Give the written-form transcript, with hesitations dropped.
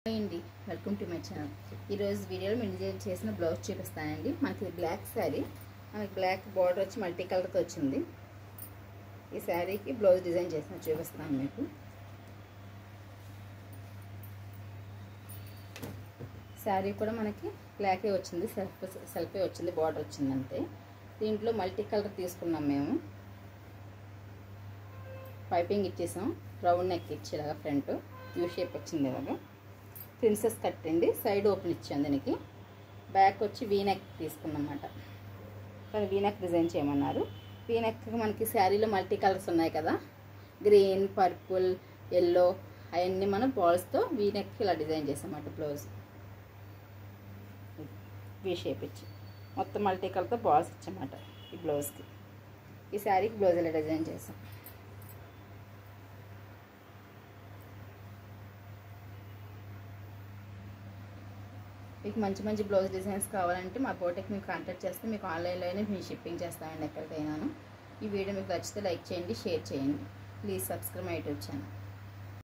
Hi అండి, welcome to my channel. ఈరోజు వీడియోలో నేను డిజైన్ చేసిన బ్లౌజ్ చూపిస్తానండి. మనకి బ్లాక్ శారీ, మనకి బ్లాక్ బార్డర్ వచ్చి మల్టీ కలర్తో వచ్చింది. ఈ శారీకి బ్లౌజ్ డిజైన్ చేసిన చూపిస్తాను మీకు. శారీ కూడా మనకి బ్లాకే వచ్చింది, సెల్ఫే వచ్చింది, బార్డర్ వచ్చింది అంతే. దీంట్లో మల్టీ కలర్ తీసుకున్నాం మేము. పైపింగ్ ఇచ్చేసాం, రౌండ్ నెక్ ఇచ్చేలాగా ఫ్రంట్ యూ షేప్ వచ్చింది ఇలాగా. ప్రిన్సెస్ కట్ అండి, సైడ్ ఓపెన్ ఇచ్చాను. దీనికి బ్యాక్ వచ్చి వీనెక్ తీసుకున్నమాట. కానీ వీనెక్ డిజైన్ చేయమన్నారు. వీనెక్ మనకి శారీలో మల్టీ కలర్స్ ఉన్నాయి కదా, గ్రీన్, పర్పుల్, ఎల్లో, అవన్నీ మనం బాల్స్తో వీనెక్ ఇలా డిజైన్ చేసామన్నమాట. బ్లౌజ్ వీ షేప్ ఇచ్చి మొత్తం మల్టీ కలర్తో బాల్స్ ఇచ్చామన్నమాట ఈ బ్లౌజ్కి. ఈ శారీకి బ్లౌజ్ ఇలా డిజైన్ చేసాం. మీకు మంచి మంచి బ్లౌజ్ డిజైన్స్ కావాలంటే మా బోటిక్ మీకు కాంటాక్ట్ చేస్తే మీకు ఆన్లైన్లోనే మేము షిప్పింగ్ చేస్తామండి ఎక్కడికైనాను. ఈ వీడియో మీకు నచ్చితే లైక్ చేయండి, షేర్ చేయండి. Please subscribe my YouTube channel.